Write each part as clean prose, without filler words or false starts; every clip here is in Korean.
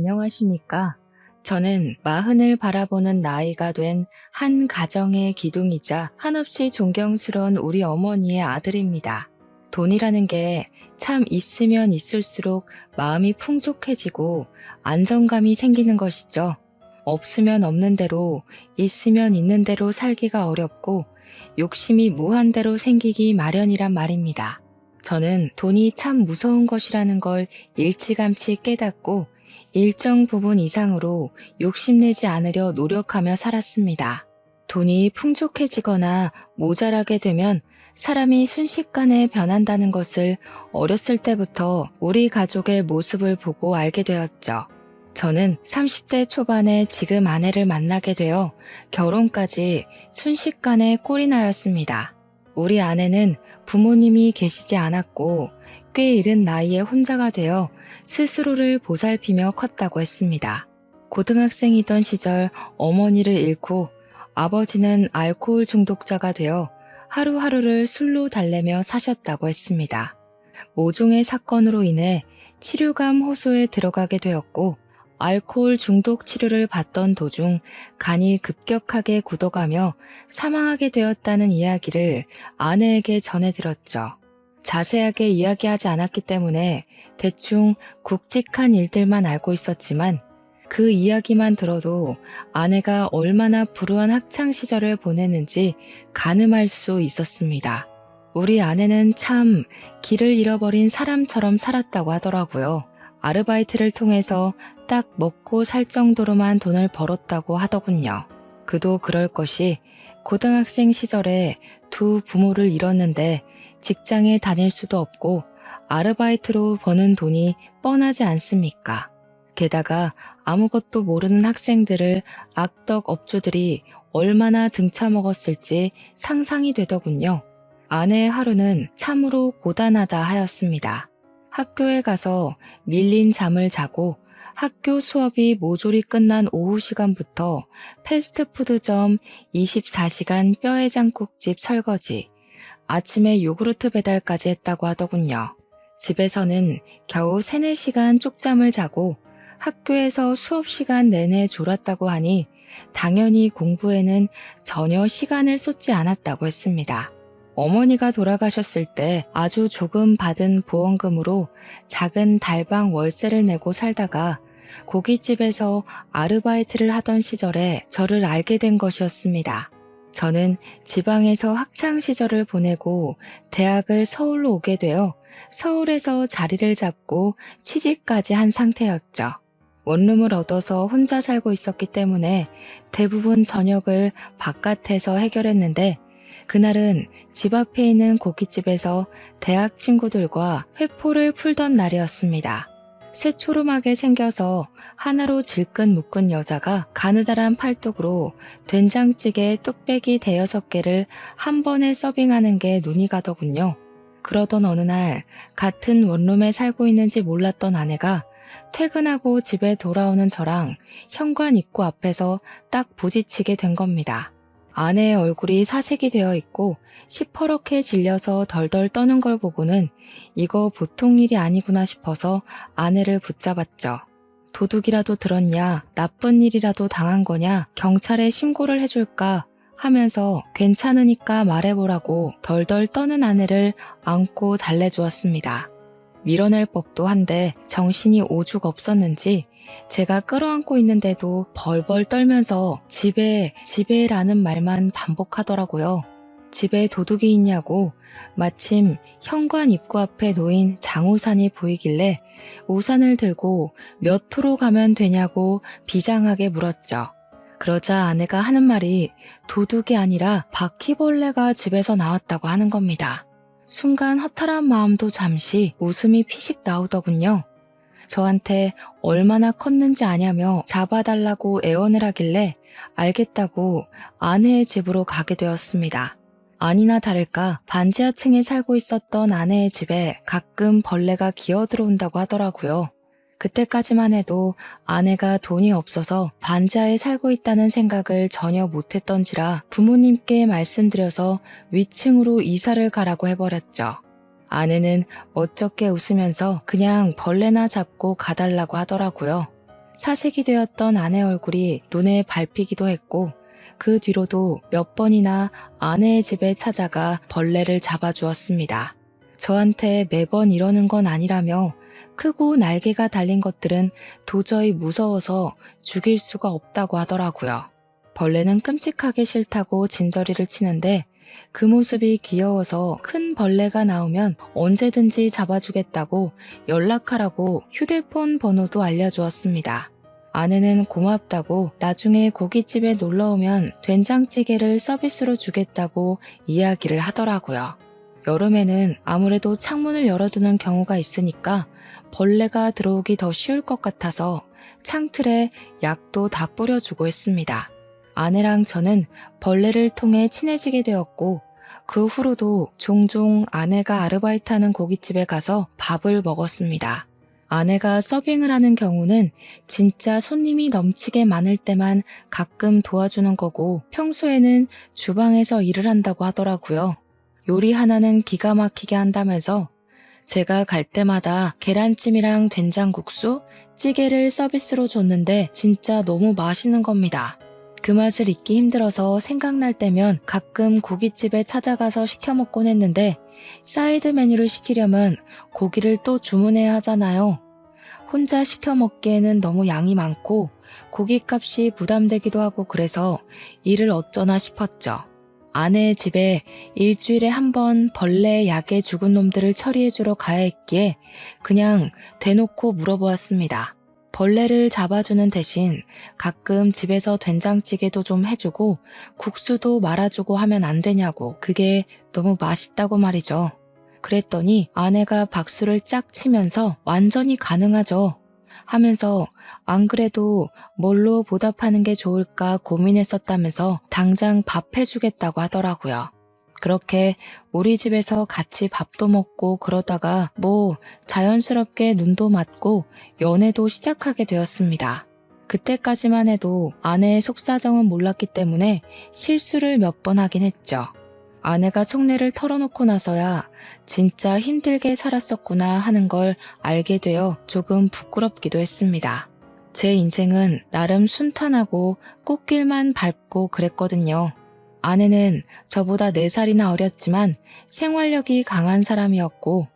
안녕하십니까? 저는 마흔을 바라보는 나이가 된 한 가정의 기둥이자 한없이 존경스러운 우리 어머니의 아들입니다. 돈이라는 게 참 있으면 있을수록 마음이 풍족해지고 안정감이 생기는 것이죠. 없으면 없는 대로, 있으면 있는 대로 살기가 어렵고 욕심이 무한대로 생기기 마련이란 말입니다. 저는 돈이 참 무서운 것이라는 걸 일찌감치 깨닫고 일정 부분 이상으로 욕심내지 않으려 노력하며 살았습니다. 돈이 풍족해지거나 모자라게 되면 사람이 순식간에 변한다는 것을 어렸을 때부터 우리 가족의 모습을 보고 알게 되었죠. 저는 30대 초반에 지금 아내를 만나게 되어 결혼까지 순식간에 꼴이 나였습니다. 우리 아내는 부모님이 계시지 않았고 꽤 이른 나이에 혼자가 되어 스스로를 보살피며 컸다고 했습니다. 고등학생이던 시절 어머니를 잃고 아버지는 알코올 중독자가 되어 하루하루를 술로 달래며 사셨다고 했습니다. 모종의 사건으로 인해 치료감 호소에 들어가게 되었고 알코올 중독 치료를 받던 도중 간이 급격하게 굳어가며 사망하게 되었다는 이야기를 아내에게 전해들었죠. 자세하게 이야기하지 않았기 때문에 대충 굵직한 일들만 알고 있었지만 그 이야기만 들어도 아내가 얼마나 불우한 학창시절을 보냈는지 가늠할 수 있었습니다. 우리 아내는 참 길을 잃어버린 사람처럼 살았다고 하더라고요. 아르바이트를 통해서 딱 먹고 살 정도로만 돈을 벌었다고 하더군요. 그도 그럴 것이 고등학생 시절에 두 부모를 잃었는데 직장에 다닐 수도 없고 아르바이트로 버는 돈이 뻔하지 않습니까? 게다가 아무것도 모르는 학생들을 악덕 업주들이 얼마나 등쳐먹었을지 상상이 되더군요. 아내의 하루는 참으로 고단하다 하였습니다. 학교에 가서 밀린 잠을 자고 학교 수업이 모조리 끝난 오후 시간부터 패스트푸드점 24시간 뼈해장국집 설거지, 아침에 요구르트 배달까지 했다고 하더군요. 집에서는 겨우 3, 4시간 쪽잠을 자고 학교에서 수업 시간 내내 졸았다고 하니 당연히 공부에는 전혀 시간을 쏟지 않았다고 했습니다. 어머니가 돌아가셨을 때 아주 조금 받은 보험금으로 작은 달방 월세를 내고 살다가 고깃집에서 아르바이트를 하던 시절에 저를 알게 된 것이었습니다. 저는 지방에서 학창 시절을 보내고 대학을 서울로 오게 되어 서울에서 자리를 잡고 취직까지 한 상태였죠. 원룸을 얻어서 혼자 살고 있었기 때문에 대부분 저녁을 바깥에서 해결했는데 그날은 집 앞에 있는 고깃집에서 대학 친구들과 회포를 풀던 날이었습니다. 새초롬하게 생겨서 하나로 질끈 묶은 여자가 가느다란 팔뚝으로 된장찌개 뚝배기 5개를 한 번에 서빙하는 게 눈이 가더군요. 그러던 어느 날 같은 원룸에 살고 있는지 몰랐던 아내가 퇴근하고 집에 돌아오는 저랑 현관 입구 앞에서 딱 부딪히게 된 겁니다. 아내의 얼굴이 사색이 되어 있고 시퍼렇게 질려서 덜덜 떠는 걸 보고는 이거 보통 일이 아니구나 싶어서 아내를 붙잡았죠. 도둑이라도 들었냐, 나쁜 일이라도 당한 거냐, 경찰에 신고를 해줄까 하면서 괜찮으니까 말해보라고 덜덜 떠는 아내를 안고 달래주었습니다. 밀어낼 법도 한데 정신이 오죽 없었는지 제가 끌어안고 있는데도 벌벌 떨면서 집에라는 말만 반복하더라고요. 집에 도둑이 있냐고 마침 현관 입구 앞에 놓인 장우산이 보이길래 우산을 들고 몇 호로 가면 되냐고 비장하게 물었죠. 그러자 아내가 하는 말이 도둑이 아니라 바퀴벌레가 집에서 나왔다고 하는 겁니다. 순간 허탈한 마음도 잠시 웃음이 피식 나오더군요. 저한테 얼마나 컸는지 아냐며 잡아달라고 애원을 하길래 알겠다고 아내의 집으로 가게 되었습니다. 아니나 다를까 반지하층에 살고 있었던 아내의 집에 가끔 벌레가 기어들어온다고 하더라고요. 그때까지만 해도 아내가 돈이 없어서 반지하에 살고 있다는 생각을 전혀 못했던지라 부모님께 말씀드려서 위층으로 이사를 가라고 해버렸죠. 아내는 멋쩍게 웃으면서 그냥 벌레나 잡고 가달라고 하더라고요. 사색이 되었던 아내 얼굴이 눈에 밟히기도 했고 그 뒤로도 몇 번이나 아내의 집에 찾아가 벌레를 잡아주었습니다. 저한테 매번 이러는 건 아니라며 크고 날개가 달린 것들은 도저히 무서워서 죽일 수가 없다고 하더라고요. 벌레는 끔찍하게 싫다고 진저리를 치는데 그 모습이 귀여워서 큰 벌레가 나오면 언제든지 잡아주겠다고 연락하라고 휴대폰 번호도 알려주었습니다. 아내는 고맙다고 나중에 고깃집에 놀러오면 된장찌개를 서비스로 주겠다고 이야기를 하더라고요. 여름에는 아무래도 창문을 열어두는 경우가 있으니까 벌레가 들어오기 더 쉬울 것 같아서 창틀에 약도 다 뿌려주고 했습니다. 아내랑 저는 벌레를 통해 친해지게 되었고 그 후로도 종종 아내가 아르바이트하는 고깃집에 가서 밥을 먹었습니다. 아내가 서빙을 하는 경우는 진짜 손님이 넘치게 많을 때만 가끔 도와주는 거고 평소에는 주방에서 일을 한다고 하더라고요. 요리 하나는 기가 막히게 한다면서 제가 갈 때마다 계란찜이랑 된장국수, 찌개를 서비스로 줬는데 진짜 너무 맛있는 겁니다. 그 맛을 잊기 힘들어서 생각날 때면 가끔 고깃집에 찾아가서 시켜 먹곤 했는데 사이드 메뉴를 시키려면 고기를 또 주문해야 하잖아요. 혼자 시켜 먹기에는 너무 양이 많고 고깃값이 부담되기도 하고 그래서 일을 어쩌나 싶었죠. 아내의 집에 일주일에 한 번 벌레 약에 죽은 놈들을 처리해주러 가야 했기에 그냥 대놓고 물어보았습니다. 벌레를 잡아주는 대신 가끔 집에서 된장찌개도 좀 해주고 국수도 말아주고 하면 안 되냐고. 그게 너무 맛있다고 말이죠. 그랬더니 아내가 박수를 짝 치면서 완전히 가능하죠 하면서 안 그래도 뭘로 보답하는 게 좋을까 고민했었다면서 당장 밥 해주겠다고 하더라고요. 그렇게 우리 집에서 같이 밥도 먹고 그러다가 자연스럽게 눈도 맞고 연애도 시작하게 되었습니다. 그때까지만 해도 아내의 속사정은 몰랐기 때문에 실수를 몇 번 하긴 했죠. 아내가 속내를 털어놓고 나서야 진짜 힘들게 살았었구나 하는 걸 알게 되어 조금 부끄럽기도 했습니다. 제 인생은 나름 순탄하고 꽃길만 밟고 그랬거든요. 아내는 저보다 4살이나 어렸지만 생활력이 강한 사람이었고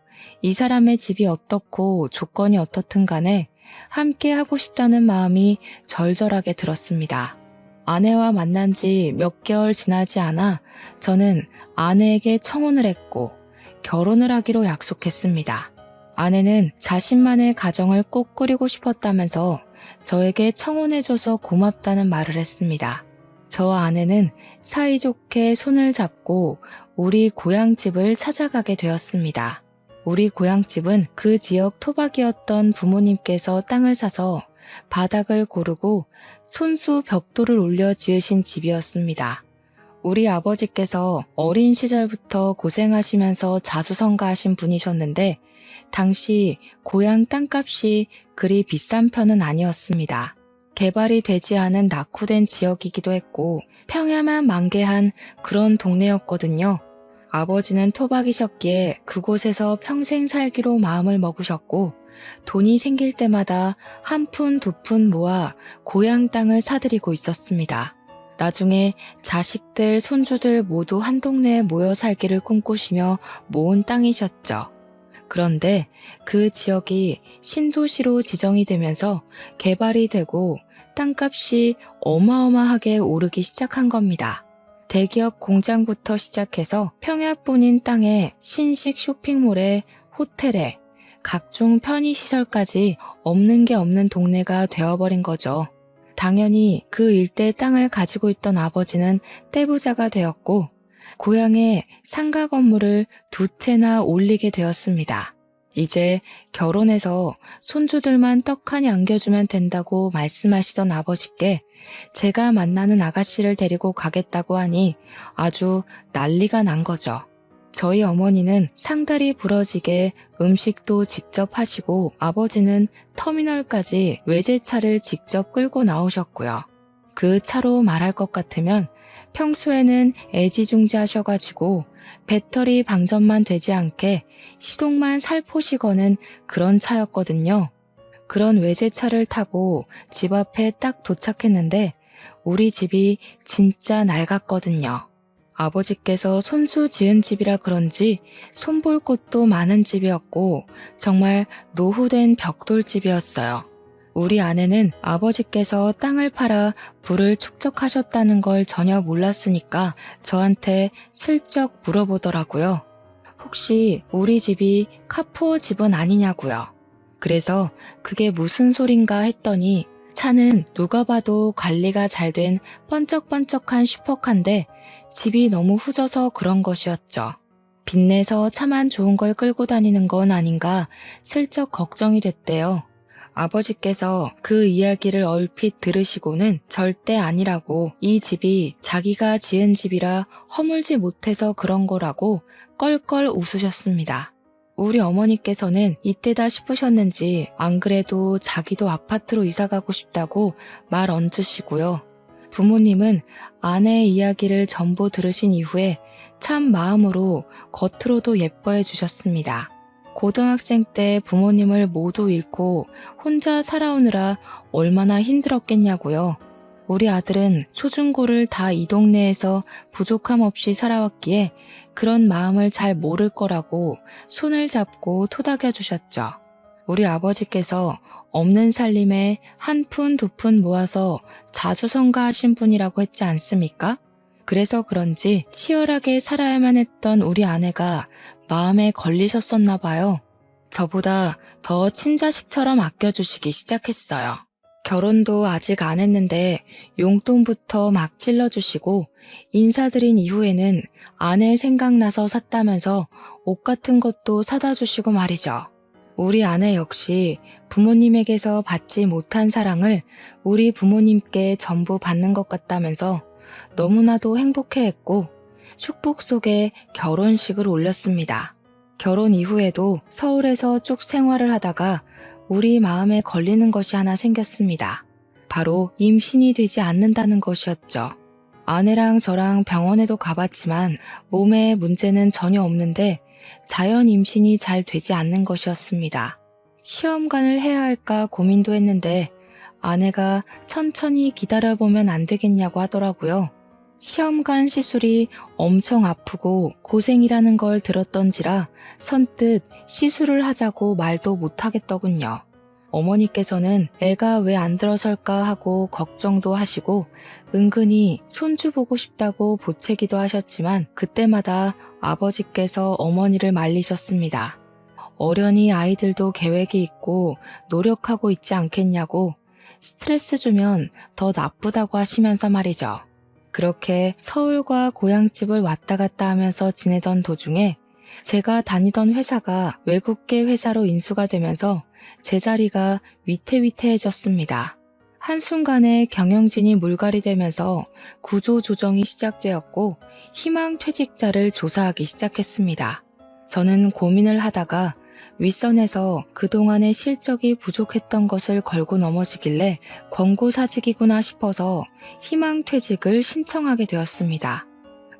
이 사람의 집이 어떻고 조건이 어떻든 간에 함께 하고 싶다는 마음이 절절하게 들었습니다. 아내와 만난 지 몇 개월 지나지 않아 저는 아내에게 청혼을 했고 결혼을 하기로 약속했습니다. 아내는 자신만의 가정을 꼭 꾸리고 싶었다면서 저에게 청혼해줘서 고맙다는 말을 했습니다. 저와 아내는 사이좋게 손을 잡고 우리 고향집을 찾아가게 되었습니다. 우리 고향집은 그 지역 토박이었던 부모님께서 땅을 사서 바닥을 고르고 손수 벽돌을 올려 지으신 집이었습니다. 우리 아버지께서 어린 시절부터 고생하시면서 자수성가하신 분이셨는데 당시 고향 땅값이 그리 비싼 편은 아니었습니다. 개발이 되지 않은 낙후된 지역이기도 했고 평야만 만개한 그런 동네였거든요. 아버지는 토박이셨기에 그곳에서 평생 살기로 마음을 먹으셨고 돈이 생길 때마다 한 푼 두 푼 모아 고향 땅을 사들이고 있었습니다. 나중에 자식들, 손주들 모두 한 동네에 모여 살기를 꿈꾸시며 모은 땅이셨죠. 그런데 그 지역이 신도시로 지정이 되면서 개발이 되고 땅값이 어마어마하게 오르기 시작한 겁니다. 대기업 공장부터 시작해서 평야뿐인 땅에 신식 쇼핑몰에 호텔에 각종 편의시설까지 없는 게 없는 동네가 되어버린 거죠. 당연히 그 일대 땅을 가지고 있던 아버지는 떼부자가 되었고 고향에 상가 건물을 2채나 올리게 되었습니다. 이제 결혼해서 손주들만 떡하니 안겨주면 된다고 말씀하시던 아버지께 제가 만나는 아가씨를 데리고 가겠다고 하니 아주 난리가 난 거죠. 저희 어머니는 상다리 부러지게 음식도 직접 하시고 아버지는 터미널까지 외제차를 직접 끌고 나오셨고요. 그 차로 말할 것 같으면 평소에는 애지중지하셔가지고 배터리 방전만 되지 않게 시동만 살포시 거는 그런 차였거든요. 그런 외제차를 타고 집 앞에 딱 도착했는데 우리 집이 진짜 낡았거든요. 아버지께서 손수 지은 집이라 그런지 손볼 곳도 많은 집이었고 정말 노후된 벽돌집이었어요. 우리 아내는 아버지께서 땅을 팔아 부를 축적하셨다는 걸 전혀 몰랐으니까 저한테 슬쩍 물어보더라고요. 혹시 우리 집이 카푸어 집은 아니냐고요. 그래서 그게 무슨 소린가 했더니 차는 누가 봐도 관리가 잘 된 번쩍번쩍한 슈퍼카인데 집이 너무 후져서 그런 것이었죠. 빚내서 차만 좋은 걸 끌고 다니는 건 아닌가 슬쩍 걱정이 됐대요. 아버지께서 그 이야기를 얼핏 들으시고는 절대 아니라고 이 집이 자기가 지은 집이라 허물지 못해서 그런 거라고 껄껄 웃으셨습니다. 우리 어머니께서는 이때다 싶으셨는지 안 그래도 자기도 아파트로 이사가고 싶다고 말 얹으시고요. 부모님은 아내의 이야기를 전부 들으신 이후에 참 마음으로 겉으로도 예뻐해 주셨습니다. 고등학생 때 부모님을 모두 잃고 혼자 살아오느라 얼마나 힘들었겠냐고요. 우리 아들은 초중고를 다 이 동네에서 부족함 없이 살아왔기에 그런 마음을 잘 모를 거라고 손을 잡고 토닥여 주셨죠. 우리 아버지께서 없는 살림에 한 푼 두 푼 모아서 자수성가하신 분이라고 했지 않습니까? 그래서 그런지 치열하게 살아야만 했던 우리 아내가 마음에 걸리셨었나 봐요. 저보다 더 친자식처럼 아껴주시기 시작했어요. 결혼도 아직 안 했는데 용돈부터 막 찔러주시고 인사드린 이후에는 아내 생각나서 샀다면서 옷 같은 것도 사다 주시고 말이죠. 우리 아내 역시 부모님에게서 받지 못한 사랑을 우리 부모님께 전부 받는 것 같다면서 너무나도 행복해했고 축복 속에 결혼식을 올렸습니다. 결혼 이후에도 서울에서 쭉 생활을 하다가 우리 마음에 걸리는 것이 하나 생겼습니다. 바로 임신이 되지 않는다는 것이었죠. 아내랑 저랑 병원에도 가봤지만 몸에 문제는 전혀 없는데 자연 임신이 잘 되지 않는 것이었습니다. 시험관을 해야 할까 고민도 했는데 아내가 천천히 기다려보면 안 되겠냐고 하더라고요. 시험관 시술이 엄청 아프고 고생이라는 걸 들었던지라 선뜻 시술을 하자고 말도 못하겠더군요. 어머니께서는 애가 왜 안 들어설까 하고 걱정도 하시고 은근히 손주 보고 싶다고 보채기도 하셨지만 그때마다 아버지께서 어머니를 말리셨습니다. 어련히 아이들도 계획이 있고 노력하고 있지 않겠냐고 스트레스 주면 더 나쁘다고 하시면서 말이죠. 그렇게 서울과 고향집을 왔다 갔다 하면서 지내던 도중에 제가 다니던 회사가 외국계 회사로 인수가 되면서 제 자리가 위태위태해졌습니다. 한순간에 경영진이 물갈이 되면서 구조조정이 시작되었고 희망퇴직자를 조사하기 시작했습니다. 저는 고민을 하다가 윗선에서 그동안의 실적이 부족했던 것을 걸고 넘어지길래 권고사직이구나 싶어서 희망퇴직을 신청하게 되었습니다.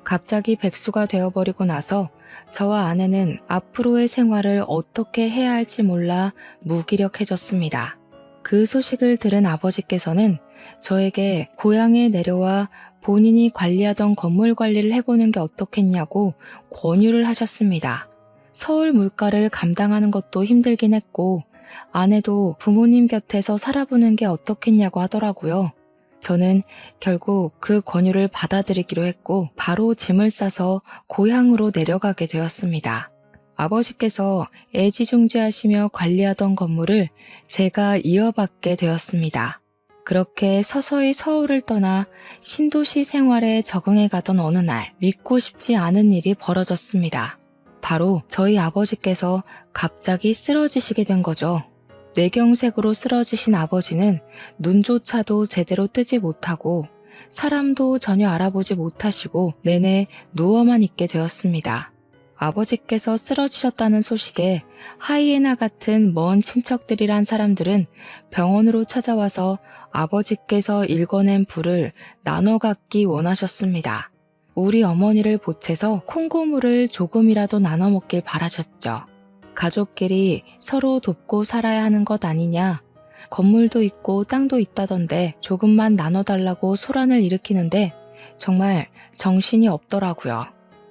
갑자기 백수가 되어버리고 나서 저와 아내는 앞으로의 생활을 어떻게 해야 할지 몰라 무기력해졌습니다. 그 소식을 들은 아버지께서는 저에게 고향에 내려와 본인이 관리하던 건물 관리를 해보는 게 어떻겠냐고 권유를 하셨습니다. 서울 물가를 감당하는 것도 힘들긴 했고 아내도 부모님 곁에서 살아보는 게 어떻겠냐고 하더라고요. 저는 결국 그 권유를 받아들이기로 했고 바로 짐을 싸서 고향으로 내려가게 되었습니다. 아버지께서 애지중지하시며 관리하던 건물을 제가 이어받게 되었습니다. 그렇게 서서히 서울을 떠나 신도시 생활에 적응해 가던 어느 날 믿고 싶지 않은 일이 벌어졌습니다. 바로 저희 아버지께서 갑자기 쓰러지시게 된 거죠. 뇌경색으로 쓰러지신 아버지는 눈조차도 제대로 뜨지 못하고 사람도 전혀 알아보지 못하시고 내내 누워만 있게 되었습니다. 아버지께서 쓰러지셨다는 소식에 하이에나 같은 먼 친척들이란 사람들은 병원으로 찾아와서 아버지께서 일궈낸 불을 나눠 갖기 원하셨습니다. 우리 어머니를 보채서 콩고물을 조금이라도 나눠 먹길 바라셨죠. 가족끼리 서로 돕고 살아야 하는 것 아니냐, 건물도 있고 땅도 있다던데 조금만 나눠달라고 소란을 일으키는데 정말 정신이 없더라고요.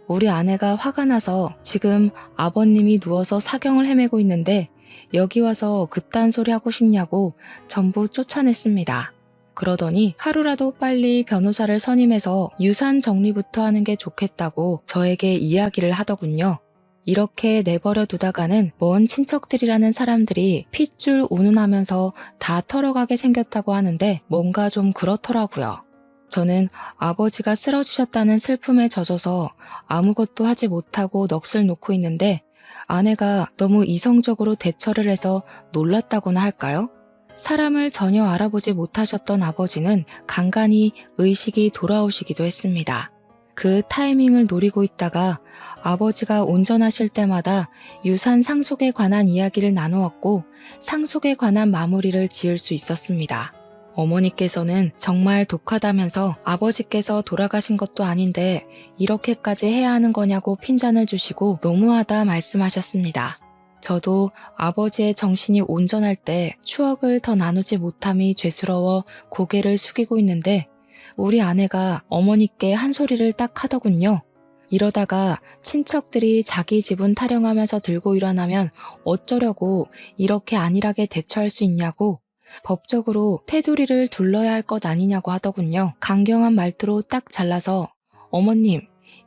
우리 아내가 화가 나서 지금 아버님이 누워서 사경을 헤매고 있는데 여기 와서 그딴 소리 하고 싶냐고 전부 쫓아냈습니다. 그러더니 하루라도 빨리 변호사를 선임해서 유산 정리부터 하는 게 좋겠다고 저에게 이야기를 하더군요. 이렇게 내버려 두다가는 먼 친척들이라는 사람들이 핏줄 운운하면서 다 털어가게 생겼다고 하는데 뭔가 좀 그렇더라고요. 저는 아버지가 쓰러지셨다는 슬픔에 젖어서 아무것도 하지 못하고 넋을 놓고 있는데 아내가 너무 이성적으로 대처를 해서 놀랐다고나 할까요? 사람을 전혀 알아보지 못하셨던 아버지는 간간히 의식이 돌아오시기도 했습니다. 그 타이밍을 노리고 있다가 아버지가 운전하실 때마다 유산 상속에 관한 이야기를 나누었고 상속에 관한 마무리를 지을 수 있었습니다. 어머니께서는 정말 독하다면서 아버지께서 돌아가신 것도 아닌데 이렇게까지 해야 하는 거냐고 핀잔을 주시고 너무하다 말씀하셨습니다. 저도 아버지의 정신이 온전할 때 추억을 더 나누지 못함이 죄스러워 고개를 숙이고 있는데 우리 아내가 어머니께 한 소리를 딱 하더군요. 이러다가 친척들이 자기 집은 타령하면서 들고 일어나면 어쩌려고 이렇게 안일하게 대처할 수 있냐고 법적으로 테두리를 둘러야 할 것 아니냐고 하더군요. 강경한 말투로 딱 잘라서 어머님,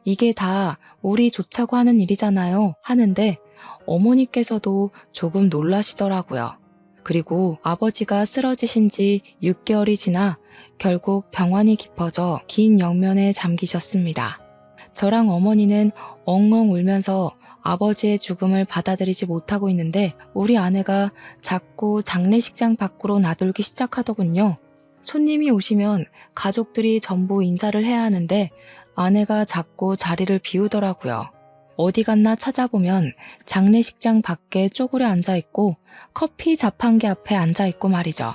이게 다 우리 좋자고 하는 일이잖아요 하는데 어머니께서도 조금 놀라시더라고요. 그리고 아버지가 쓰러지신 지 6개월이 지나 결국 병환이 깊어져 긴 영면에 잠기셨습니다. 저랑 어머니는 엉엉 울면서 아버지의 죽음을 받아들이지 못하고 있는데 우리 아내가 자꾸 장례식장 밖으로 나돌기 시작하더군요. 손님이 오시면 가족들이 전부 인사를 해야 하는데 아내가 자꾸 자리를 비우더라고요. 어디 갔나 찾아보면 장례식장 밖에 쪼그려 앉아있고 커피 자판기 앞에 앉아있고 말이죠.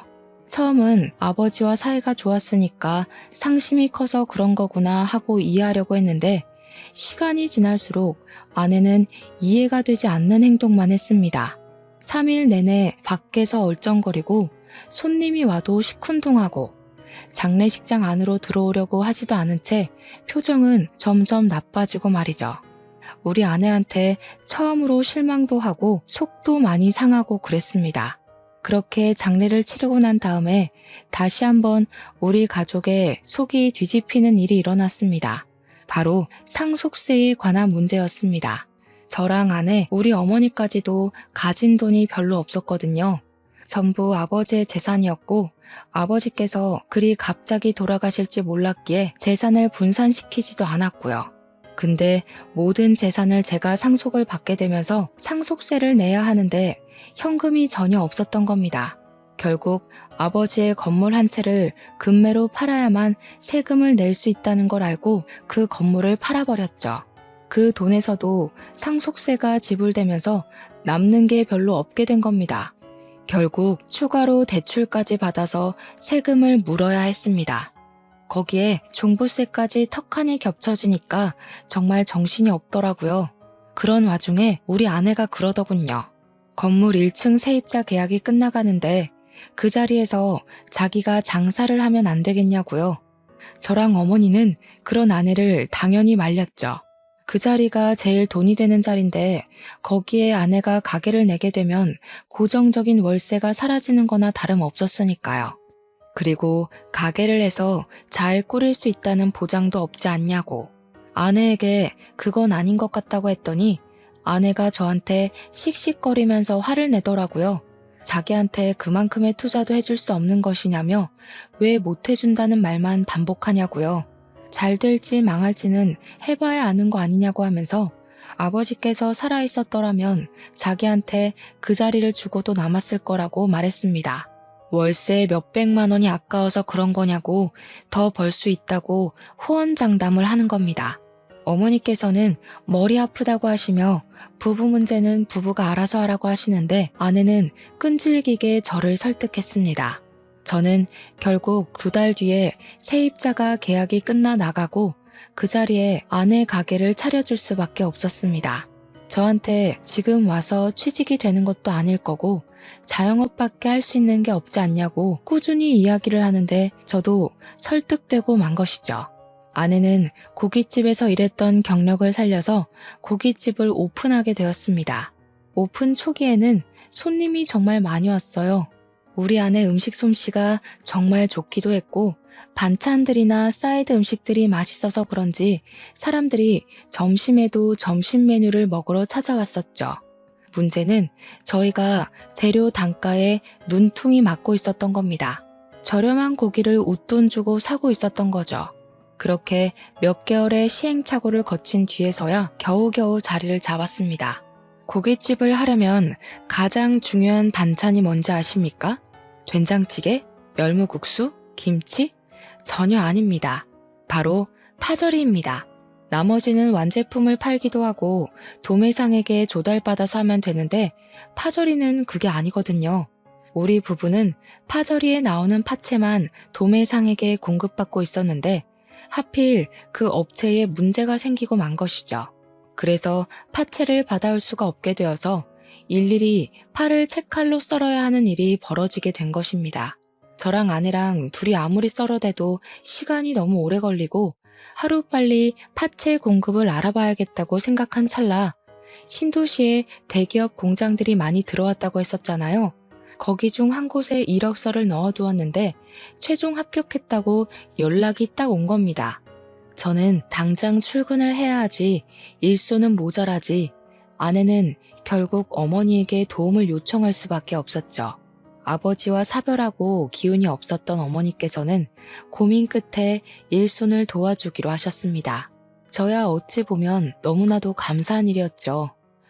처음은 아버지와 사이가 좋았으니까 상심이 커서 그런 거구나 하고 이해하려고 했는데 시간이 지날수록 아내는 이해가 되지 않는 행동만 했습니다. 3일 내내 밖에서 얼쩡거리고 손님이 와도 시큰둥하고 장례식장 안으로 들어오려고 하지도 않은 채 표정은 점점 나빠지고 말이죠. 우리 아내한테 처음으로 실망도 하고 속도 많이 상하고 그랬습니다. 그렇게 장례를 치르고 난 다음에 다시 한번 우리 가족의 속이 뒤집히는 일이 일어났습니다. 바로 상속세에 관한 문제였습니다. 저랑 아내, 우리 어머니까지도 가진 돈이 별로 없었거든요. 전부 아버지의 재산이었고 아버지께서 그리 갑자기 돌아가실지 몰랐기에 재산을 분산시키지도 않았고요. 근데 모든 재산을 제가 상속을 받게 되면서 상속세를 내야 하는데 현금이 전혀 없었던 겁니다. 결국 아버지의 건물 한 채를 금매로 팔아야만 세금을 낼 수 있다는 걸 알고 그 건물을 팔아버렸죠. 그 돈에서도 상속세가 지불되면서 남는 게 별로 없게 된 겁니다. 결국 추가로 대출까지 받아서 세금을 물어야 했습니다. 거기에 종부세까지 턱하니 겹쳐지니까 정말 정신이 없더라고요. 그런 와중에 우리 아내가 그러더군요. 건물 1층 세입자 계약이 끝나가는데 그 자리에서 자기가 장사를 하면 안 되겠냐고요. 저랑 어머니는 그런 아내를 당연히 말렸죠. 그 자리가 제일 돈이 되는 자리인데 거기에 아내가 가게를 내게 되면 고정적인 월세가 사라지는 거나 다름없었으니까요. 그리고 가게를 해서 잘 꾸릴 수 있다는 보장도 없지 않냐고. 아내에게 그건 아닌 것 같다고 했더니 아내가 저한테 씩씩거리면서 화를 내더라고요. 자기한테 그만큼의 투자도 해줄 수 없는 것이냐며 왜 못 해준다는 말만 반복하냐고요. 잘 될지 망할지는 해봐야 아는 거 아니냐고 하면서 아버지께서 살아있었더라면 자기한테 그 자리를 주고도 남았을 거라고 말했습니다. 월세 몇백만 원이 아까워서 그런 거냐고 더 벌 수 있다고 호언장담을 하는 겁니다. 어머니께서는 머리 아프다고 하시며 부부 문제는 부부가 알아서 하라고 하시는데 아내는 끈질기게 저를 설득했습니다. 저는 결국 2달 뒤에 세입자가 계약이 끝나 나가고 그 자리에 아내 가게를 차려줄 수밖에 없었습니다. 저한테 지금 와서 취직이 되는 것도 아닐 거고 자영업밖에 할 수 있는 게 없지 않냐고 꾸준히 이야기를 하는데 저도 설득되고 만 것이죠. 아내는 고깃집에서 일했던 경력을 살려서 고깃집을 오픈하게 되었습니다. 오픈 초기에는 손님이 정말 많이 왔어요. 우리 아내 음식 솜씨가 정말 좋기도 했고 반찬들이나 사이드 음식들이 맛있어서 그런지 사람들이 점심에도 점심 메뉴를 먹으러 찾아왔었죠. 문제는 저희가 재료 단가에 눈퉁이 맞고 있었던 겁니다. 저렴한 고기를 웃돈 주고 사고 있었던 거죠. 그렇게 몇 개월의 시행착오를 거친 뒤에서야 겨우겨우 자리를 잡았습니다. 고깃집을 하려면 가장 중요한 반찬이 뭔지 아십니까? 된장찌개? 열무국수? 김치? 전혀 아닙니다. 바로 파절이입니다. 나머지는 완제품을 팔기도 하고 도매상에게 조달받아서 하면 되는데 파절이는 그게 아니거든요. 우리 부부는 파절이에 나오는 파채만 도매상에게 공급받고 있었는데 하필 그 업체에 문제가 생기고 만 것이죠. 그래서 파채를 받아올 수가 없게 되어서 일일이 파를 채칼로 썰어야 하는 일이 벌어지게 된 것입니다. 저랑 아내랑 둘이 아무리 썰어대도 시간이 너무 오래 걸리고 하루빨리 파채 공급을 알아봐야겠다고 생각한 찰나 신도시에 대기업 공장들이 많이 들어왔다고 했었잖아요. 거기 중 한 곳에 이력서를 넣어두었는데 최종 합격했다고 연락이 딱 온 겁니다. 저는 당장 출근을 해야 하지 일손은 모자라지 아내는 결국 어머니에게 도움을 요청할 수밖에 없었죠. 아버지와 사별하고 기운이 없었던 어머니께서는 고민 끝에 일손을 도와주기로 하셨습니다. 저야 어찌 보면 너무나도 감사한 일이었죠.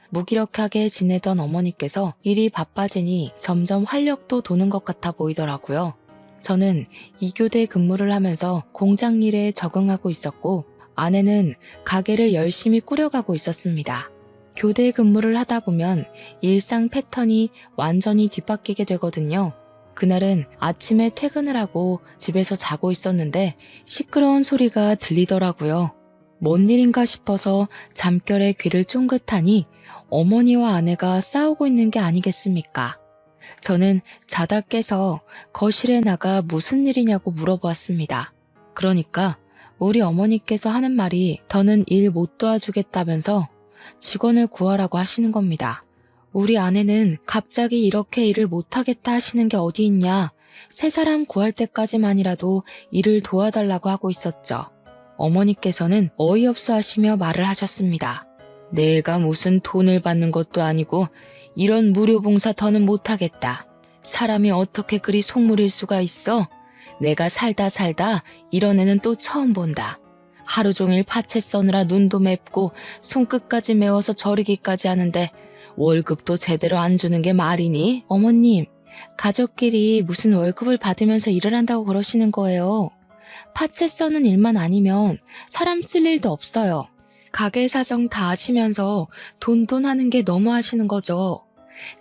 무기력하게 지내던 어머니께서 일이 바빠지니 점점 활력도 도는 것 같아 보이더라고요. 저는 2교대 근무를 하면서 공장 일에 적응하고 있었고 아내는 가게를 열심히 꾸려가고 있었습니다. 교대 근무를 하다 보면 일상 패턴이 완전히 뒤바뀌게 되거든요. 그날은 아침에 퇴근을 하고 집에서 자고 있었는데 시끄러운 소리가 들리더라고요. 뭔 일인가 싶어서 잠결에 귀를 쫑긋하니 어머니와 아내가 싸우고 있는 게 아니겠습니까? 저는 자다 깨서 거실에 나가 무슨 일이냐고 물어보았습니다. 그러니까 우리 어머니께서 하는 말이 더는 일 못 도와주겠다면서 직원을 구하라고 하시는 겁니다. 우리 아내는 갑자기 이렇게 일을 못하겠다 하시는 게 어디 있냐. 새 사람 구할 때까지만이라도 일을 도와달라고 하고 있었죠. 어머니께서는 어이없어 하시며 말을 하셨습니다. 내가 무슨 돈을 받는 것도 아니고 이런 무료 봉사 더는 못하겠다. 사람이 어떻게 그리 속물일 수가 있어? 내가 살다 이런 애는 또 처음 본다. 하루 종일 파채 써느라 눈도 맵고 손끝까지 매워서 저리기까지 하는데 월급도 제대로 안 주는 게 말이니? 어머님, 가족끼리 무슨 월급을 받으면서 일을 한다고 그러시는 거예요. 파채 써는 일만 아니면 사람 쓸 일도 없어요. 가게 사정 다 아시면서 돈돈 하는 게 너무 하시는 거죠.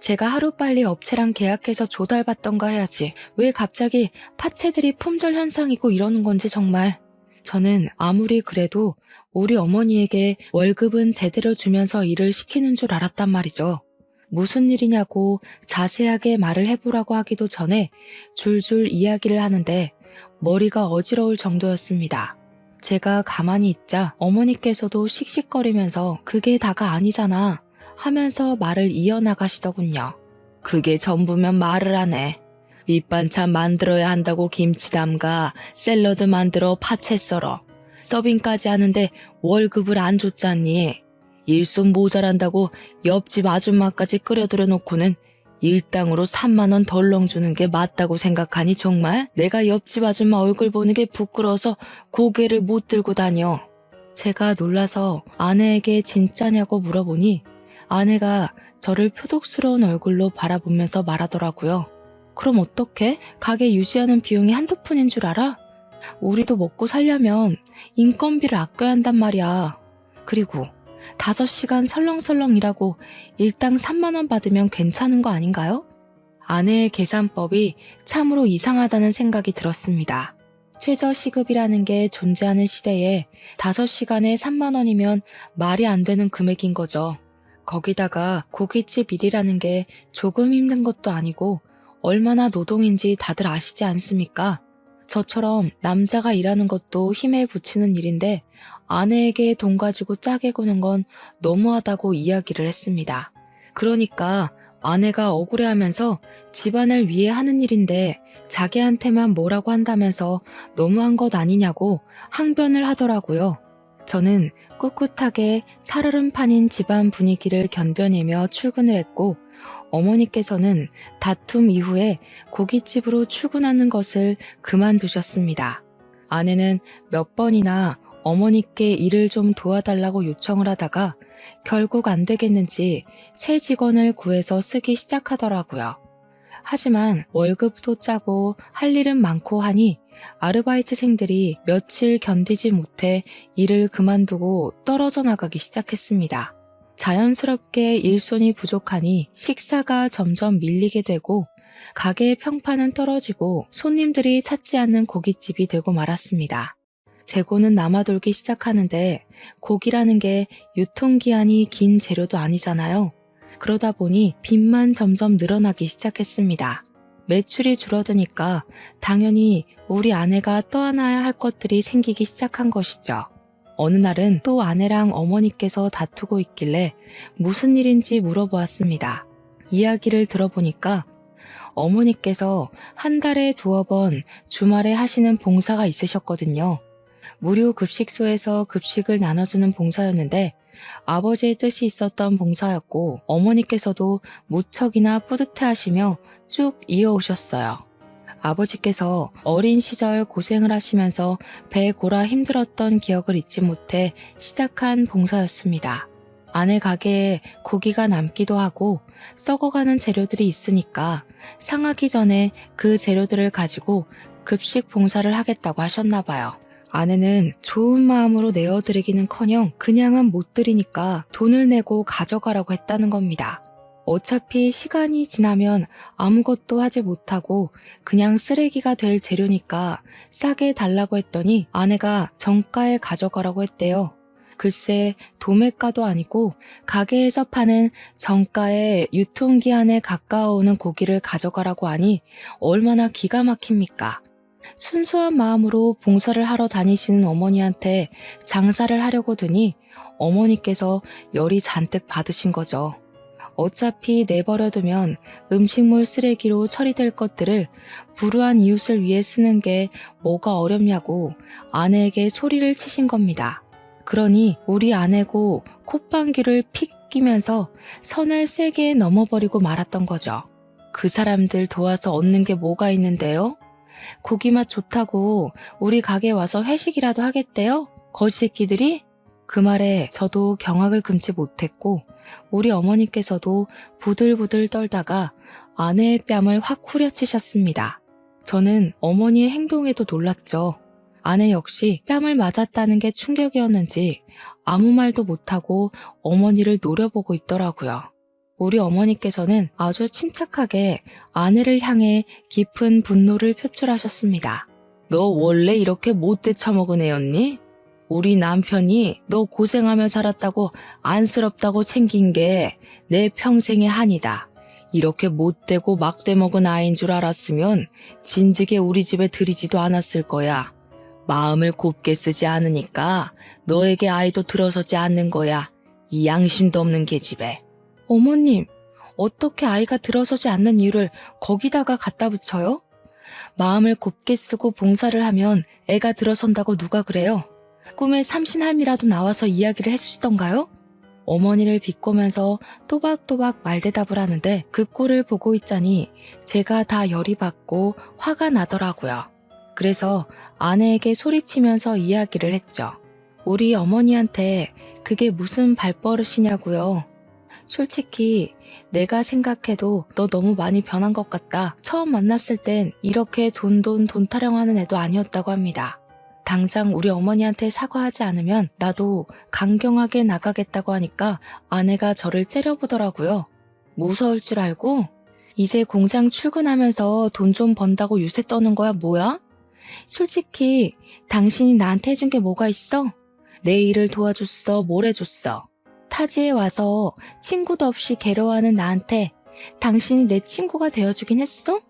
제가 하루빨리 업체랑 계약해서 조달받던가 해야지. 왜 갑자기 파채들이 품절 현상이고 이러는 건지 정말. 저는 아무리 그래도 우리 어머니에게 월급은 제대로 주면서 일을 시키는 줄 알았단 말이죠. 무슨 일이냐고 자세하게 말을 해보라고 하기도 전에 줄줄 이야기를 하는데 머리가 어지러울 정도였습니다. 제가 가만히 있자 어머니께서도 씩씩거리면서 그게 다가 아니잖아 하면서 말을 이어나가시더군요. 그게 전부면 말을 안 해. 밑반찬 만들어야 한다고 김치 담가, 샐러드 만들어 파채 썰어. 서빙까지 하는데 월급을 안 줬잖니. 일손 모자란다고 옆집 아줌마까지 끌어들여 놓고는 일당으로 3만 원 덜렁 주는 게 맞다고 생각하니 정말? 내가 옆집 아줌마 얼굴 보는 게 부끄러워서 고개를 못 들고 다녀. 제가 놀라서 아내에게 진짜냐고 물어보니 아내가 저를 표독스러운 얼굴로 바라보면서 말하더라고요. 그럼 어떡해? 가게 유지하는 비용이 한두 푼인 줄 알아? 우리도 먹고 살려면 인건비를 아껴야 한단 말이야. 그리고 5시간 설렁설렁 일하고 일당 3만 원 받으면 괜찮은 거 아닌가요? 아내의 계산법이 참으로 이상하다는 생각이 들었습니다. 최저시급이라는 게 존재하는 시대에 5시간에 3만 원이면 말이 안 되는 금액인 거죠. 거기다가 고깃집 일이라는 게 조금 힘든 것도 아니고 얼마나 노동인지 다들 아시지 않습니까? 저처럼 남자가 일하는 것도 힘에 부치는 일인데 아내에게 돈 가지고 짜게 구는 건 너무하다고 이야기를 했습니다. 그러니까 아내가 억울해하면서 집안을 위해 하는 일인데 자기한테만 뭐라고 한다면서 너무한 것 아니냐고 항변을 하더라고요. 저는 꿋꿋하게 살얼음판인 집안 분위기를 견뎌내며 출근을 했고 어머니께서는 다툼 이후에 고깃집으로 출근하는 것을 그만두셨습니다. 아내는 몇 번이나 어머니께 일을 좀 도와달라고 요청을 하다가 결국 안 되겠는지 새 직원을 구해서 쓰기 시작하더라고요. 하지만 월급도 짜고 할 일은 많고 하니 아르바이트생들이 며칠 견디지 못해 일을 그만두고 떨어져 나가기 시작했습니다. 자연스럽게 일손이 부족하니 식사가 점점 밀리게 되고 가게의 평판은 떨어지고 손님들이 찾지 않는 고깃집이 되고 말았습니다. 재고는 남아돌기 시작하는데 고기라는 게 유통기한이 긴 재료도 아니잖아요. 그러다 보니 빚만 점점 늘어나기 시작했습니다. 매출이 줄어드니까 당연히 우리 아내가 떠안아야 할 것들이 생기기 시작한 것이죠. 어느 날은 또 아내랑 어머니께서 다투고 있길래 무슨 일인지 물어보았습니다. 이야기를 들어보니까 어머니께서 한 달에 2번 주말에 하시는 봉사가 있으셨거든요. 무료 급식소에서 급식을 나눠주는 봉사였는데 아버지의 뜻이 있었던 봉사였고 어머니께서도 무척이나 뿌듯해하시며 쭉 이어오셨어요. 아버지께서 어린 시절 고생을 하시면서 배 골아 힘들었던 기억을 잊지 못해 시작한 봉사였습니다. 아내 가게에 고기가 남기도 하고 썩어가는 재료들이 있으니까 상하기 전에 그 재료들을 가지고 급식 봉사를 하겠다고 하셨나 봐요. 아내는 좋은 마음으로 내어드리기는커녕 그냥은 못 드리니까 돈을 내고 가져가라고 했다는 겁니다. 어차피 시간이 지나면 아무것도 하지 못하고 그냥 쓰레기가 될 재료니까 싸게 달라고 했더니 아내가 정가에 가져가라고 했대요. 글쎄 도매가도 아니고 가게에서 파는 정가의 유통기한에 가까워오는 고기를 가져가라고 하니 얼마나 기가 막힙니까? 순수한 마음으로 봉사를 하러 다니시는 어머니한테 장사를 하려고 드니 어머니께서 열이 잔뜩 받으신 거죠. 어차피 내버려두면 음식물 쓰레기로 처리될 것들을 불우한 이웃을 위해 쓰는 게 뭐가 어렵냐고 아내에게 소리를 치신 겁니다. 그러니 우리 아내고 콧방귀를 픽 끼면서 선을 세게 넘어버리고 말았던 거죠. 그 사람들 도와서 얻는 게 뭐가 있는데요? 고기 맛 좋다고 우리 가게 와서 회식이라도 하겠대요? 거지새끼들이? 그 말에 저도 경악을 금치 못했고 우리 어머니께서도 부들부들 떨다가 아내의 뺨을 확 후려치셨습니다. 저는 어머니의 행동에도 놀랐죠. 아내 역시 뺨을 맞았다는 게 충격이었는지 아무 말도 못하고 어머니를 노려보고 있더라고요. 우리 어머니께서는 아주 침착하게 아내를 향해 깊은 분노를 표출하셨습니다. 너 원래 이렇게 못돼 처먹은 애였니? 우리 남편이 너 고생하며 자랐다고 안쓰럽다고 챙긴 게 내 평생의 한이다. 이렇게 못되고 막대 먹은 아이인 줄 알았으면 진즉에 우리 집에 들이지도 않았을 거야. 마음을 곱게 쓰지 않으니까 너에게 아이도 들어서지 않는 거야. 이 양심도 없는 계집애. 어머님, 어떻게 아이가 들어서지 않는 이유를 거기다가 갖다 붙여요? 마음을 곱게 쓰고 봉사를 하면 애가 들어선다고 누가 그래요? 꿈에 삼신할미라도 나와서 이야기를 해주시던가요? 어머니를 비꼬면서 또박또박 말대답을 하는데 그 꼴을 보고 있자니 제가 다 열이 받고 화가 나더라고요. 그래서 아내에게 소리치면서 이야기를 했죠. 우리 어머니한테 그게 무슨 발버릇이냐고요. 솔직히 내가 생각해도 너 너무 많이 변한 것 같다. 처음 만났을 땐 이렇게 돈 타령하는 애도 아니었다고 합니다. 당장 우리 어머니한테 사과하지 않으면 나도 강경하게 나가겠다고 하니까 아내가 저를 째려보더라고요. 무서울 줄 알고? 이제 공장 출근하면서 돈 좀 번다고 유세 떠는 거야 뭐야? 솔직히 당신이 나한테 해준 게 뭐가 있어? 내 일을 도와줬어? 뭘 해줬어? 타지에 와서 친구도 없이 괴로워하는 나한테 당신이 내 친구가 되어주긴 했어?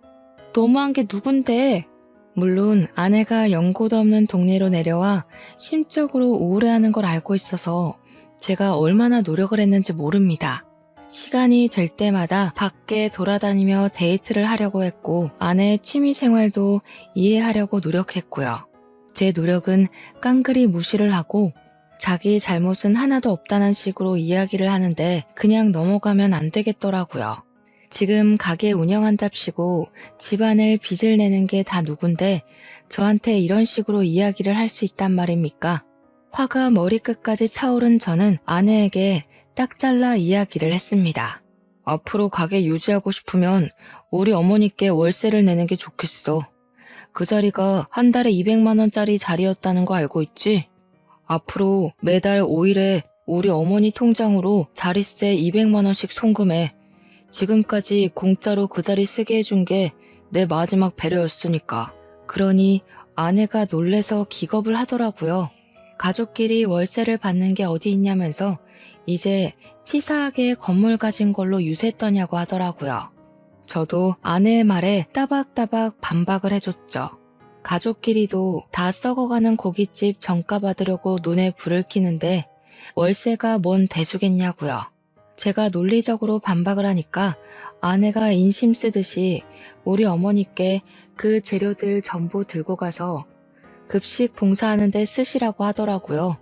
너무한 게 누군데? 물론 아내가 연고도 없는 동네로 내려와 심적으로 우울해하는 걸 알고 있어서 제가 얼마나 노력을 했는지 모릅니다. 시간이 될 때마다 밖에 돌아다니며 데이트를 하려고 했고 아내의 취미 생활도 이해하려고 노력했고요. 제 노력은 깡그리 무시를 하고 자기 잘못은 하나도 없다는 식으로 이야기를 하는데 그냥 넘어가면 안 되겠더라고요. 지금 가게 운영한답시고 집안을 빚을 내는 게 다 누군데 저한테 이런 식으로 이야기를 할 수 있단 말입니까? 화가 머리끝까지 차오른 저는 아내에게 딱 잘라 이야기를 했습니다. 앞으로 가게 유지하고 싶으면 우리 어머니께 월세를 내는 게 좋겠어. 그 자리가 한 달에 200만 원짜리 자리였다는 거 알고 있지? 앞으로 매달 5일에 우리 어머니 통장으로 자릿세 200만 원씩 송금해. 지금까지 공짜로 그 자리 쓰게 해준 게 내 마지막 배려였으니까. 그러니 아내가 놀래서 기겁을 하더라고요. 가족끼리 월세를 받는 게 어디 있냐면서 이제 치사하게 건물 가진 걸로 유세했더냐고 하더라고요. 저도 아내의 말에 따박따박 반박을 해줬죠. 가족끼리도 다 썩어가는 고깃집 정가 받으려고 눈에 불을 켜는데 월세가 뭔 대수겠냐고요. 제가 논리적으로 반박을 하니까 아내가 인심 쓰듯이 우리 어머니께 그 재료들 전부 들고 가서 급식 봉사하는 데 쓰시라고 하더라고요.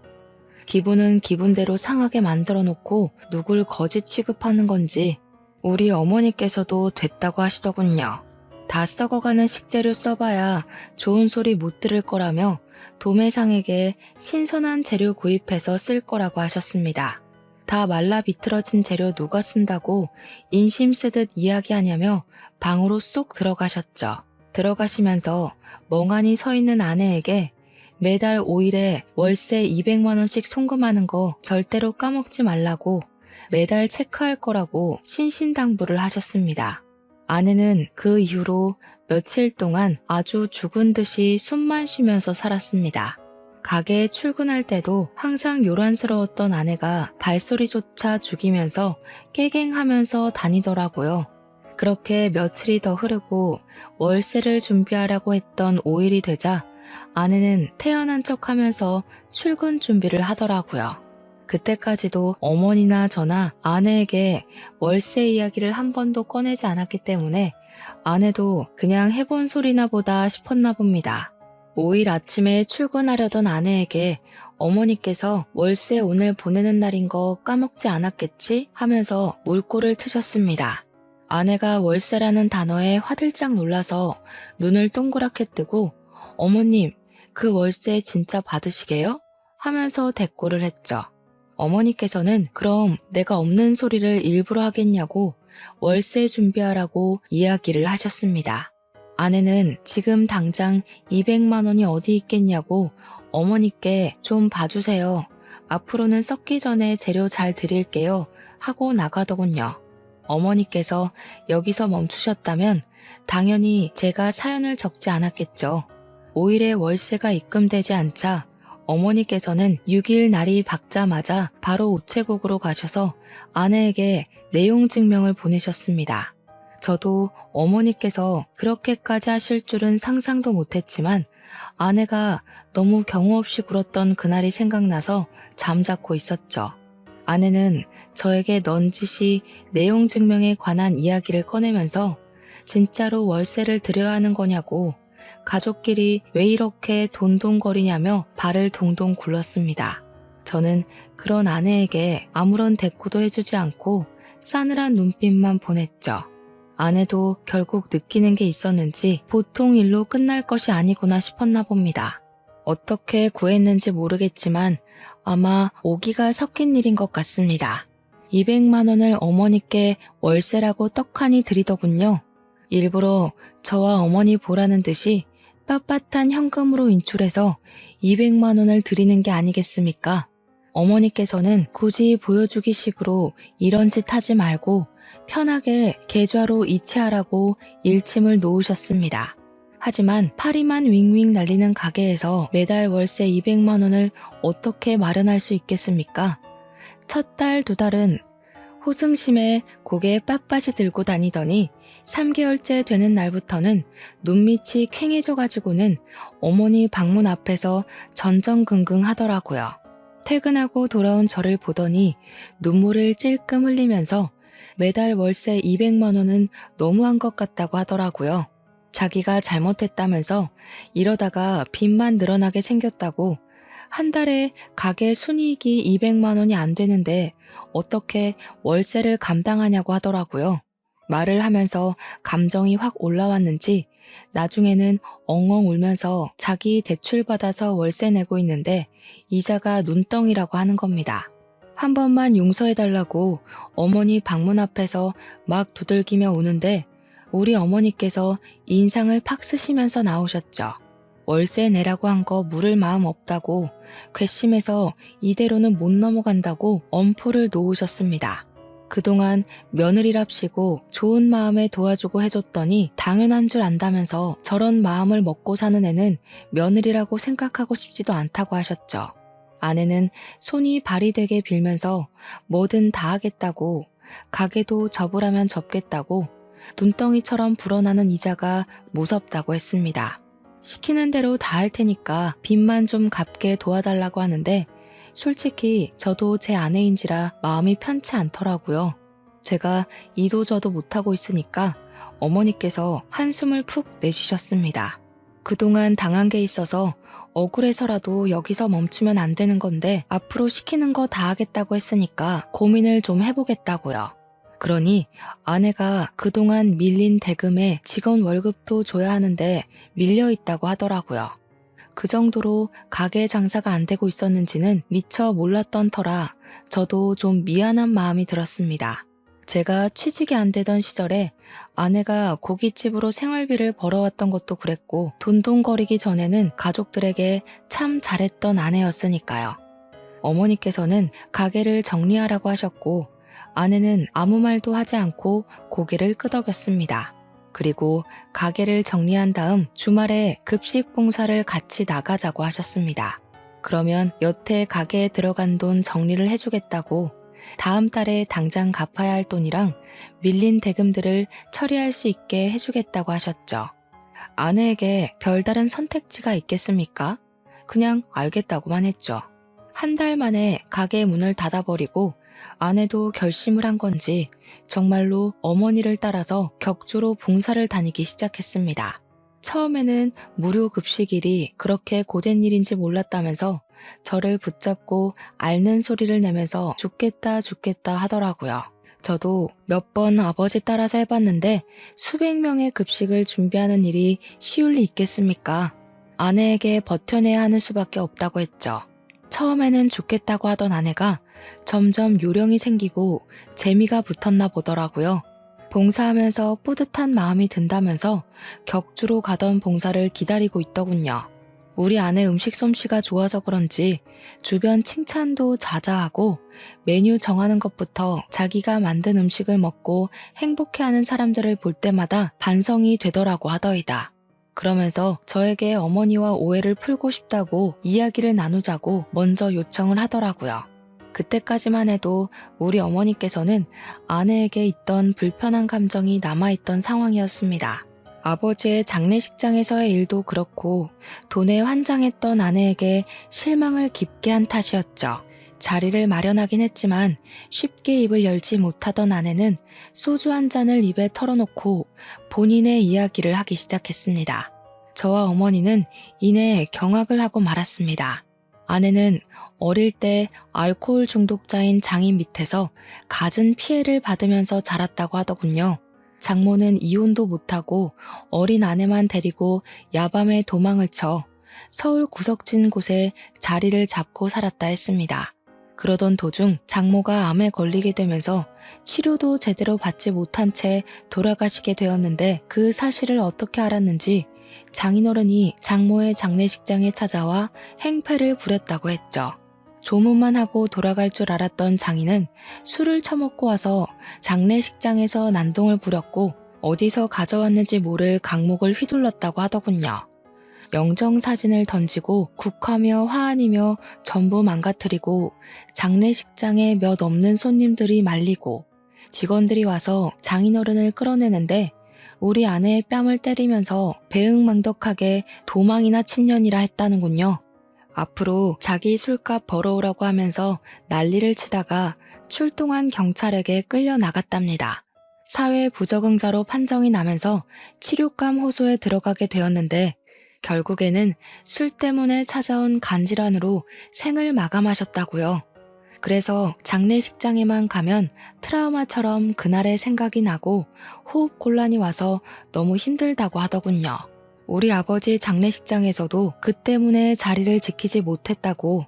기분은 기분대로 상하게 만들어 놓고 누굴 거짓 취급하는 건지 우리 어머니께서도 됐다고 하시더군요. 다 썩어가는 식재료 써봐야 좋은 소리 못 들을 거라며 도매상에게 신선한 재료 구입해서 쓸 거라고 하셨습니다. 다 말라 비틀어진 재료 누가 쓴다고 인심 쓰듯 이야기하냐며 방으로 쏙 들어가셨죠. 들어가시면서 멍하니 서 있는 아내에게 매달 5일에 월세 200만 원씩 송금하는 거 절대로 까먹지 말라고 매달 체크할 거라고 신신당부를 하셨습니다. 아내는 그 이후로 며칠 동안 아주 죽은 듯이 숨만 쉬면서 살았습니다. 가게에 출근할 때도 항상 요란스러웠던 아내가 발소리조차 죽이면서 깨갱하면서 다니더라고요. 그렇게 며칠이 더 흐르고 월세를 준비하려고 했던 5일이 되자 아내는 태어난 척하면서 출근 준비를 하더라고요. 그때까지도 어머니나 저나 아내에게 월세 이야기를 한 번도 꺼내지 않았기 때문에 아내도 그냥 해본 소리나 보다 싶었나 봅니다. 5일 아침에 출근하려던 아내에게 어머니께서 월세 오늘 보내는 날인 거 까먹지 않았겠지? 하면서 물꼬를 트셨습니다. 아내가 월세라는 단어에 화들짝 놀라서 눈을 동그랗게 뜨고 어머님, 그 월세 진짜 받으시게요? 하면서 대꾸를 했죠. 어머니께서는 그럼 내가 없는 소리를 일부러 하겠냐고 월세 준비하라고 이야기를 하셨습니다. 아내는 지금 당장 200만 원이 어디 있겠냐고 어머니께 좀 봐주세요. 앞으로는 썩기 전에 재료 잘 드릴게요. 하고 나가더군요. 어머니께서 여기서 멈추셨다면 당연히 제가 사연을 적지 않았겠죠. 5일에 월세가 입금되지 않자 어머니께서는 6일 날이 밝자마자 바로 우체국으로 가셔서 아내에게 내용 증명을 보내셨습니다. 저도 어머니께서 그렇게까지 하실 줄은 상상도 못했지만 아내가 너무 경우 없이 굴었던 그날이 생각나서 잠자코 있었죠. 아내는 저에게 넌지시 내용 증명에 관한 이야기를 꺼내면서 진짜로 월세를 드려야 하는 거냐고 가족끼리 왜 이렇게 돈돈거리냐며 발을 동동 굴렀습니다. 저는 그런 아내에게 아무런 대꾸도 해주지 않고 싸늘한 눈빛만 보냈죠. 아내도 결국 느끼는 게 있었는지 보통 일로 끝날 것이 아니구나 싶었나 봅니다. 어떻게 구했는지 모르겠지만 아마 오기가 섞인 일인 것 같습니다. 200만 원을 어머니께 월세라고 떡하니 드리더군요. 일부러 저와 어머니 보라는 듯이 빳빳한 현금으로 인출해서 200만 원을 드리는 게 아니겠습니까? 어머니께서는 굳이 보여주기 식으로 이런 짓 하지 말고 편하게 계좌로 이체하라고 일침을 놓으셨습니다. 하지만 파리만 윙윙 날리는 가게에서 매달 월세 200만 원을 어떻게 마련할 수 있겠습니까? 첫 달, 두 달은 호승심에 고개 빳빳이 들고 다니더니 3개월째 되는 날부터는 눈밑이 퀭해져가지고는 어머니 방문 앞에서 전전긍긍 하더라고요. 퇴근하고 돌아온 저를 보더니 눈물을 찔끔 흘리면서 매달 월세 200만 원은 너무한 것 같다고 하더라고요. 자기가 잘못했다면서 이러다가 빚만 늘어나게 생겼다고 한 달에 가게 순이익이 200만 원이 안 되는데 어떻게 월세를 감당하냐고 하더라고요. 말을 하면서 감정이 확 올라왔는지 나중에는 엉엉 울면서 자기 대출받아서 월세 내고 있는데 이자가 눈덩이라고 하는 겁니다. 한 번만 용서해달라고 어머니 방문 앞에서 막 두들기며 우는데 우리 어머니께서 인상을 팍 쓰시면서 나오셨죠. 월세 내라고 한 거 물을 마음 없다고 괘씸해서 이대로는 못 넘어간다고 엄포를 놓으셨습니다. 그동안 며느리랍시고 좋은 마음에 도와주고 해줬더니 당연한 줄 안다면서 저런 마음을 먹고 사는 애는 며느리라고 생각하고 싶지도 않다고 하셨죠. 아내는 손이 발이 되게 빌면서 뭐든 다 하겠다고 가게도 접으라면 접겠다고 눈덩이처럼 불어나는 이자가 무섭다고 했습니다. 시키는 대로 다 할 테니까 빚만 좀 갚게 도와달라고 하는데 솔직히 저도 제 아내인지라 마음이 편치 않더라고요. 제가 이도저도 못하고 있으니까 어머니께서 한숨을 푹 내쉬셨습니다. 그동안 당한 게 있어서 억울해서라도 여기서 멈추면 안 되는 건데 앞으로 시키는 거 다 하겠다고 했으니까 고민을 좀 해보겠다고요. 그러니 아내가 그동안 밀린 대금에 직원 월급도 줘야 하는데 밀려 있다고 하더라고요. 그 정도로 가게 장사가 안 되고 있었는지는 미처 몰랐던 터라 저도 좀 미안한 마음이 들었습니다. 제가 취직이 안 되던 시절에 아내가 고깃집으로 생활비를 벌어왔던 것도 그랬고 돈돈거리기 전에는 가족들에게 참 잘했던 아내였으니까요. 어머니께서는 가게를 정리하라고 하셨고 아내는 아무 말도 하지 않고 고개를 끄덕였습니다. 그리고 가게를 정리한 다음 주말에 급식 봉사를 같이 나가자고 하셨습니다. 그러면 여태 가게에 들어간 돈 정리를 해주겠다고 다음 달에 당장 갚아야 할 돈이랑 밀린 대금들을 처리할 수 있게 해주겠다고 하셨죠. 아내에게 별다른 선택지가 있겠습니까? 그냥 알겠다고만 했죠. 한 달 만에 가게 문을 닫아버리고 아내도 결심을 한 건지 정말로 어머니를 따라서 격주로 봉사를 다니기 시작했습니다. 처음에는 무료 급식일이 그렇게 고된 일인지 몰랐다면서 저를 붙잡고 앓는 소리를 내면서 죽겠다 하더라고요. 저도 몇 번 아버지 따라서 해봤는데 수백 명의 급식을 준비하는 일이 쉬울 리 있겠습니까? 아내에게 버텨내야 하는 수밖에 없다고 했죠. 처음에는 죽겠다고 하던 아내가 점점 요령이 생기고 재미가 붙었나 보더라고요. 봉사하면서 뿌듯한 마음이 든다면서 격주로 가던 봉사를 기다리고 있더군요. 우리 아내 음식 솜씨가 좋아서 그런지 주변 칭찬도 자자하고 메뉴 정하는 것부터 자기가 만든 음식을 먹고 행복해하는 사람들을 볼 때마다 반성이 되더라고 하더이다. 그러면서 저에게 어머니와 오해를 풀고 싶다고 이야기를 나누자고 먼저 요청을 하더라고요. 그때까지만 해도 우리 어머니께서는 아내에게 있던 불편한 감정이 남아있던 상황이었습니다. 아버지의 장례식장에서의 일도 그렇고 돈에 환장했던 아내에게 실망을 깊게 한 탓이었죠. 자리를 마련하긴 했지만 쉽게 입을 열지 못하던 아내는 소주 한 잔을 입에 털어놓고 본인의 이야기를 하기 시작했습니다. 저와 어머니는 이내 경악을 하고 말았습니다. 아내는 어릴 때 알코올 중독자인 장인 밑에서 갖은 피해를 받으면서 자랐다고 하더군요. 장모는 이혼도 못하고 어린 아내만 데리고 야밤에 도망을 쳐 서울 구석진 곳에 자리를 잡고 살았다 했습니다. 그러던 도중 장모가 암에 걸리게 되면서 치료도 제대로 받지 못한 채 돌아가시게 되었는데 그 사실을 어떻게 알았는지 장인어른이 장모의 장례식장에 찾아와 행패를 부렸다고 했죠. 조문만 하고 돌아갈 줄 알았던 장인은 술을 처먹고 와서 장례식장에서 난동을 부렸고 어디서 가져왔는지 모를 강목을 휘둘렀다고 하더군요. 영정사진을 던지고 국화며 화환이며 전부 망가뜨리고 장례식장에 몇 없는 손님들이 말리고 직원들이 와서 장인어른을 끌어내는데 우리 아내의 뺨을 때리면서 배응망덕하게 도망이나 친년이라 했다는군요. 앞으로 자기 술값 벌어오라고 하면서 난리를 치다가 출동한 경찰에게 끌려 나갔답니다. 사회 부적응자로 판정이 나면서 치료감 호소에 들어가게 되었는데 결국에는 술 때문에 찾아온 간질환으로 생을 마감하셨다고요. 그래서 장례식장에만 가면 트라우마처럼 그날의 생각이 나고 호흡곤란이 와서 너무 힘들다고 하더군요. 우리 아버지 장례식장에서도 그 때문에 자리를 지키지 못했다고,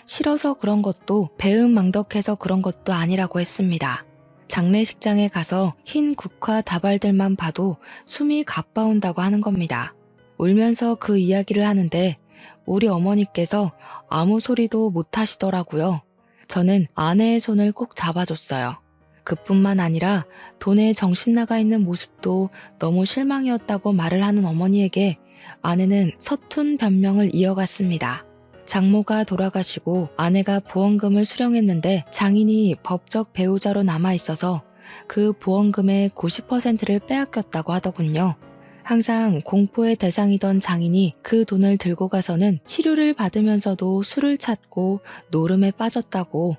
싫어서 그런 것도 배은망덕해서 그런 것도 아니라고 했습니다. 장례식장에 가서 흰 국화 다발들만 봐도 숨이 가빠온다고 하는 겁니다. 울면서 그 이야기를 하는데 우리 어머니께서 아무 소리도 못 하시더라고요. 저는 아내의 손을 꼭 잡아줬어요. 그뿐만 아니라 돈에 정신 나가 있는 모습도 너무 실망이었다고 말을 하는 어머니에게 아내는 서툰 변명을 이어갔습니다. 장모가 돌아가시고 아내가 보험금을 수령했는데 장인이 법적 배우자로 남아있어서 그 보험금의 90%를 빼앗겼다고 하더군요. 항상 공포의 대상이던 장인이 그 돈을 들고 가서는 치료를 받으면서도 술을 찾고 노름에 빠졌다고,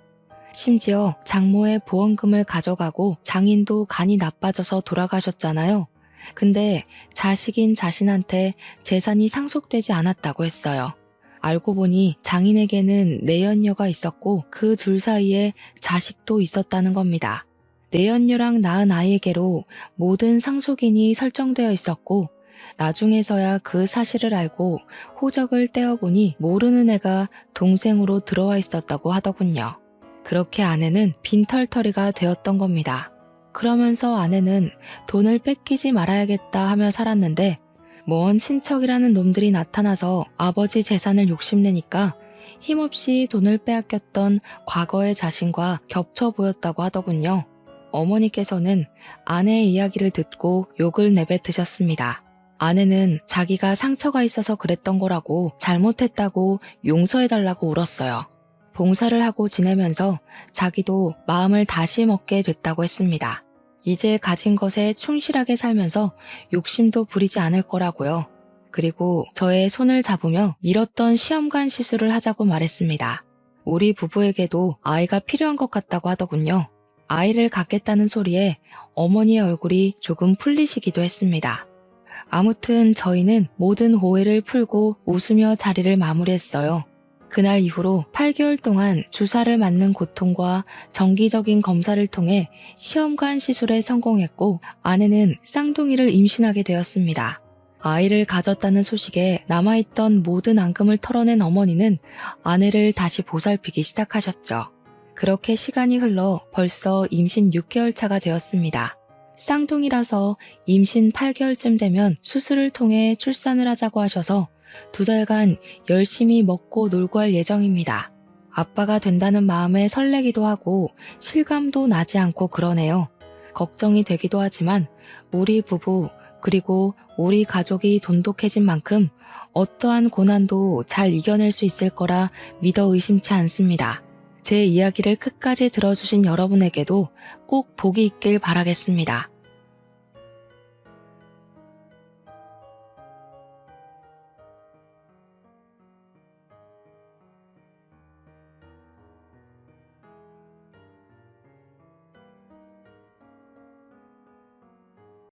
심지어 장모의 보험금을 가져가고 장인도 간이 나빠져서 돌아가셨잖아요. 근데 자식인 자신한테 재산이 상속되지 않았다고 했어요. 알고 보니 장인에게는 내연녀가 있었고 그 둘 사이에 자식도 있었다는 겁니다. 내연녀랑 낳은 아이에게로 모든 상속인이 설정되어 있었고 나중에서야 그 사실을 알고 호적을 떼어보니 모르는 애가 동생으로 들어와 있었다고 하더군요. 그렇게 아내는 빈털터리가 되었던 겁니다. 그러면서 아내는 돈을 뺏기지 말아야겠다 하며 살았는데 먼 친척이라는 놈들이 나타나서 아버지 재산을 욕심내니까 힘없이 돈을 빼앗겼던 과거의 자신과 겹쳐 보였다고 하더군요. 어머니께서는 아내의 이야기를 듣고 욕을 내뱉으셨습니다. 아내는 자기가 상처가 있어서 그랬던 거라고, 잘못했다고 용서해달라고 울었어요. 봉사를 하고 지내면서 자기도 마음을 다시 먹게 됐다고 했습니다. 이제 가진 것에 충실하게 살면서 욕심도 부리지 않을 거라고요. 그리고 저의 손을 잡으며 미뤘던 시험관 시술을 하자고 말했습니다. 우리 부부에게도 아이가 필요한 것 같다고 하더군요. 아이를 갖겠다는 소리에 어머니의 얼굴이 조금 풀리시기도 했습니다. 아무튼 저희는 모든 오해를 풀고 웃으며 자리를 마무리했어요. 그날 이후로 8개월 동안 주사를 맞는 고통과 정기적인 검사를 통해 시험관 시술에 성공했고 아내는 쌍둥이를 임신하게 되었습니다. 아이를 가졌다는 소식에 남아있던 모든 앙금을 털어낸 어머니는 아내를 다시 보살피기 시작하셨죠. 그렇게 시간이 흘러 벌써 임신 6개월 차가 되었습니다. 쌍둥이라서 임신 8개월쯤 되면 수술을 통해 출산을 하자고 하셔서 2달간 열심히 먹고 놀고 할 예정입니다. 아빠가 된다는 마음에 설레기도 하고 실감도 나지 않고 그러네요. 걱정이 되기도 하지만 우리 부부 그리고 우리 가족이 돈독해진 만큼 어떠한 고난도 잘 이겨낼 수 있을 거라 믿어 의심치 않습니다. 제 이야기를 끝까지 들어주신 여러분에게도 꼭 복이 있길 바라겠습니다.